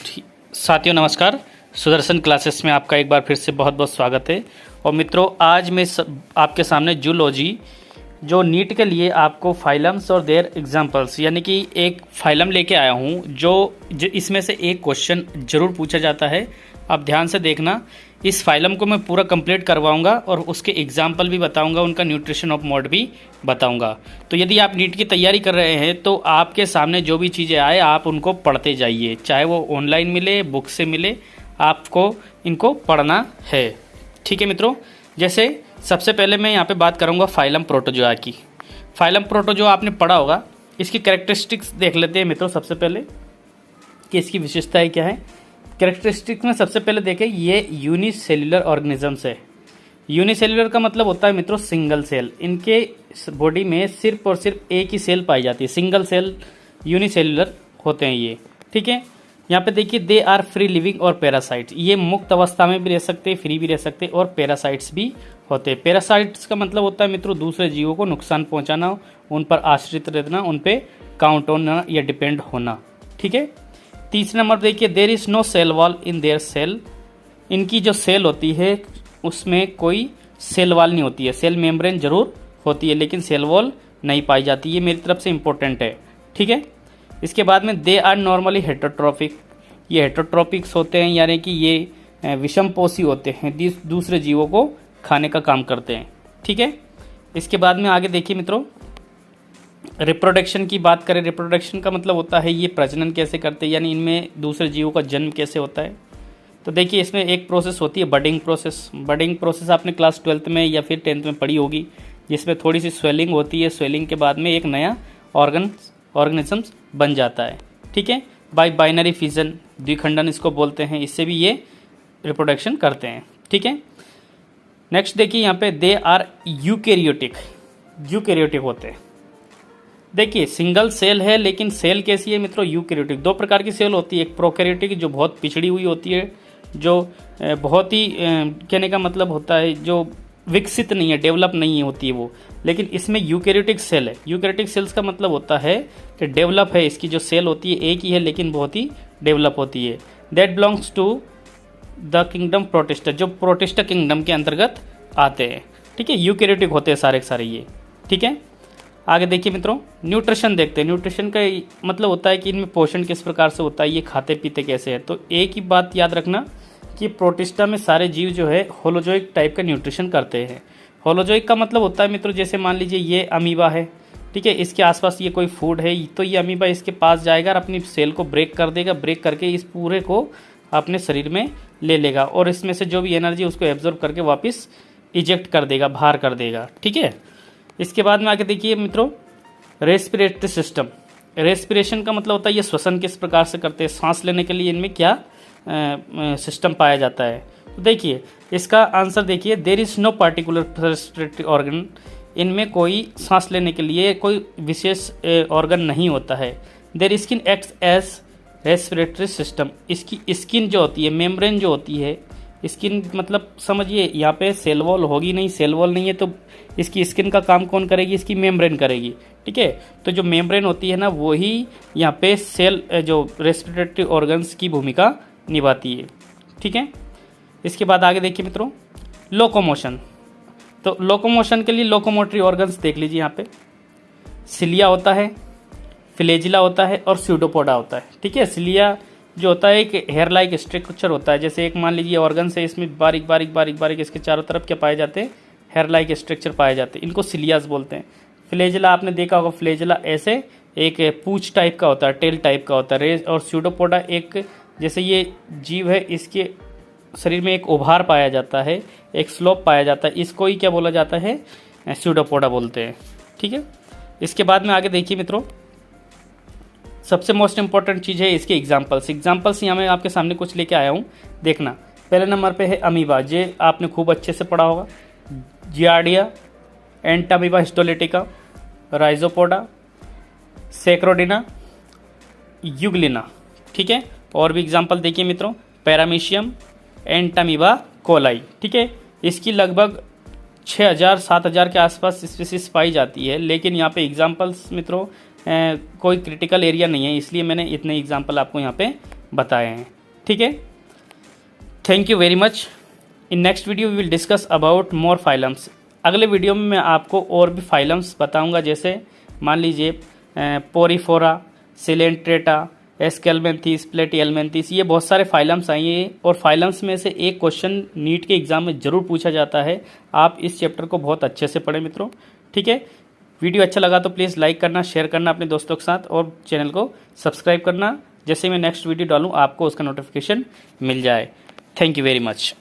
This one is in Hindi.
साथियों नमस्कार। सुदर्शन क्लासेस में आपका एक बार फिर से बहुत बहुत स्वागत है। और मित्रों, आज मैं आपके सामने जूलॉजी जो नीट के लिए आपको फाइलम्स और देयर एग्जांपल्स यानी कि एक फाइलम लेके आया हूँ जो इसमें से एक क्वेश्चन जरूर पूछा जाता है। आप ध्यान से देखना, इस फाइलम को मैं पूरा कंप्लीट करवाऊंगा और उसके एग्जाम्पल भी बताऊंगा, उनका न्यूट्रिशन ऑफ मोड भी बताऊंगा। तो यदि आप नीट की तैयारी कर रहे हैं तो आपके सामने जो भी चीज़ें आए आप उनको पढ़ते जाइए, चाहे वो ऑनलाइन मिले, बुक से मिले, आपको इनको पढ़ना है। ठीक है मित्रों, जैसे सबसे पहले मैं यहाँ पे बात करूँगा फाइलम प्रोटोजोआ की। फाइलम प्रोटोजोआ आपने पढ़ा होगा, इसकी कैरेक्टरिस्टिक्स देख लेते हैं मित्रों। सबसे पहले कि इसकी विशेषताएं क्या है। कैरेक्टरिस्टिक्स में सबसे पहले देखें, ये यूनिसेल्युलर ऑर्गेनिजम्स है। यूनिसेल्युलर का मतलब होता है मित्रों सिंगल सेल। इनके बॉडी में सिर्फ और सिर्फ एक ही सेल पाई जाती है, सिंगल सेल यूनिसेल्युलर होते हैं ये। ठीक है, यहाँ पे देखिए दे आर फ्री लिविंग और पैरासाइट्स। ये मुक्त अवस्था में भी रह सकते हैं, फ्री भी रह सकते हैं, और पैरासाइट्स भी होते हैं। पैरासाइट्स का मतलब होता है मित्रों दूसरे जीवों को नुकसान पहुंचाना, उन पर आश्रित रहना, उन पे काउंट होना या डिपेंड होना। ठीक है, तीसरे नंबर देखिए there is no cell wall in their cell. इनकी जो सेल होती है उसमें कोई सेल वॉल नहीं होती है, सेल मेम्ब्रेन जरूर होती है लेकिन सेल वॉल नहीं पाई जाती। ये मेरी तरफ से इंपॉर्टेंट है। ठीक है, इसके बाद में दे आर नॉर्मली हेटरोट्रॉफिक। ये हेटरोट्रॉपिक्स होते हैं यानी कि ये विषमपोषी होते हैं, दूसरे जीवों को खाने का काम करते हैं। ठीक है, इसके बाद में आगे देखिए मित्रों, रिप्रोडक्शन की बात करें। रिप्रोडक्शन का मतलब होता है ये प्रजनन कैसे करते हैं, यानी इनमें दूसरे जीवों का जन्म कैसे होता है। तो देखिए इसमें एक प्रोसेस होती है बडिंग प्रोसेस। बडिंग प्रोसेस आपने क्लास 12th में या फिर 10th में पढ़ी होगी, जिसमें थोड़ी सी स्वेलिंग होती है। स्वेलिंग के बाद में एक नया ऑर्गेनिजम्स बन जाता है। ठीक है, बाय बाइनरी फिजन, द्विखंडन इसको बोलते हैं, इससे भी ये रिप्रोडक्शन करते हैं। ठीक है, नेक्स्ट देखिए यहाँ पे दे आर यूकैरियोटिक होते हैं। देखिए सिंगल सेल है लेकिन सेल कैसी है मित्रों, यूकैरियोटिक। दो प्रकार की सेल होती है, एक प्रोकैरियोटिक जो बहुत पिछड़ी हुई होती है, जो बहुत ही कहने का मतलब होता है जो विकसित नहीं है, डेवलप नहीं होती है वो। लेकिन इसमें यूकैरियोटिक सेल है। यूकैरियोटिक सेल्स का मतलब होता है कि डेवलप है, इसकी जो सेल होती है एक ही है लेकिन बहुत ही डेवलप होती है। That belongs to the kingdom protista, जो प्रोटिस्टा किंगडम के अंतर्गत आते हैं। ठीक है, यूकैरियोटिक होते हैं सारे के सारे ये। ठीक है, आगे देखिए मित्रों, न्यूट्रिशन देखते हैं। न्यूट्रिशन का मतलब होता है कि इनमें पोषण किस प्रकार से होता है, ये खाते पीते कैसे है। तो एक ही बात याद रखना कि प्रोटिस्टा में सारे जीव जो है होलोजोइक टाइप का न्यूट्रिशन करते हैं। होलोजोइक का मतलब होता है मित्रों, जैसे मान लीजिए ये अमीबा है, ठीक है, इसके आसपास ये कोई फूड है, तो ये अमीबा इसके पास जाएगा और अपनी सेल को ब्रेक कर देगा, ब्रेक करके इस पूरे को अपने शरीर में ले लेगा और इसमें से जो भी एनर्जी उसको एब्जॉर्ब करके वापस इजेक्ट कर देगा, बाहर कर देगा। ठीक है, इसके बाद में आगे देखिए मित्रों, रेस्पिरेटरी सिस्टम। रेस्पिरेशन का मतलब होता है ये श्वसन किस प्रकार से करते हैं, सांस लेने के लिए इनमें क्या सिस्टम पाया जाता है। तो देखिए इसका आंसर देखिए, there is no particular respiratory organ. इनमें कोई सांस लेने के लिए कोई विशेष ऑर्गन नहीं होता है। Their skin acts as respiratory system. इसकी स्किन जो होती है, मेम्ब्रेन जो होती है, स्किन मतलब समझिए यहाँ पे सेल वॉल होगी नहीं, सेल वॉल नहीं है तो इसकी स्किन का काम कौन करेगी, इसकी मेम्ब्रेन करेगी। ठीक है, तो जो मेम्ब्रेन होती है ना वही यहाँ पे सेल जो रेस्पिरेटरी ऑर्गन्स की भूमिका निभाती है। ठीक है, इसके बाद आगे देखिए मित्रों, लोकोमोशन। तो लोकोमोशन के लिए लोकोमोटरी ऑर्गन्स देख लीजिए यहाँ पे, सिलिया होता है, फ्लैजिला होता है और स्यूडोपोडा होता है। ठीक है, सिलिया जो होता है एक हेयर लाइक स्ट्रक्चर होता है, जैसे एक मान लीजिए ऑर्गन से, इसमें बारीक बारीक बारीक बारीक इसके चारों तरफ क्या पाए जाते हैं, हेयर लाइक स्ट्रक्चर पाए जाते हैं, इनको सिलियास बोलते हैं। फ्लैजिला आपने देखा होगा, फ्लैजिला ऐसे एक पूंछ टाइप का होता है, टेल टाइप का होता है। और स्यूडोपोडा एक जैसे ये जीव है, इसके शरीर में एक उभार पाया जाता है, एक स्लोप पाया जाता है, इसको ही क्या बोला जाता है, स्यूडोपोडा बोलते हैं। ठीक है, इसके बाद में आगे देखिए मित्रों, सबसे मोस्ट इंपॉर्टेंट चीज़ है इसके एग्जाम्पल्स यहाँ मैं आपके सामने कुछ लेके आया हूँ, देखना। पहले नंबर पे है अमीबा, जे आपने खूब अच्छे से पढ़ा होगा। Giardia, Entamoeba histolytica, Rhizopoda, Sarcodina, Euglena. ठीक है, और भी एग्जाम्पल देखिए मित्रों, पैरामीशियम, एंटामीबा कोलाई। ठीक है, इसकी लगभग 6000-7000 के आसपास स्पीसीज पाई जाती है, लेकिन यहाँ पे एग्जाम्पल्स मित्रों कोई क्रिटिकल एरिया नहीं है, इसलिए मैंने इतने एग्जाम्पल आपको यहाँ पे बताए हैं। ठीक है, thank you very much. In next video we will discuss about more phylums. अगले वीडियो में मैं आपको और भी फाइलम्स बताऊंगा, जैसे मान लीजिए पोरीफोरा, सिलेंट्रेटा, एस्केलमेंथिस, प्लेटियलमेंथिस, ये बहुत सारे फाइलम्स आई हैं और फाइलम्स में से एक क्वेश्चन नीट के एग्ज़ाम में ज़रूर पूछा जाता है। आप इस चैप्टर को बहुत अच्छे से पढ़ें मित्रों। ठीक है, वीडियो अच्छा लगा तो प्लीज़ लाइक करना, शेयर करना अपने दोस्तों के साथ और चैनल को सब्सक्राइब करना, जैसे मैं नेक्स्ट वीडियो डालूँ आपको उसका नोटिफिकेशन मिल जाए। Thank you very much.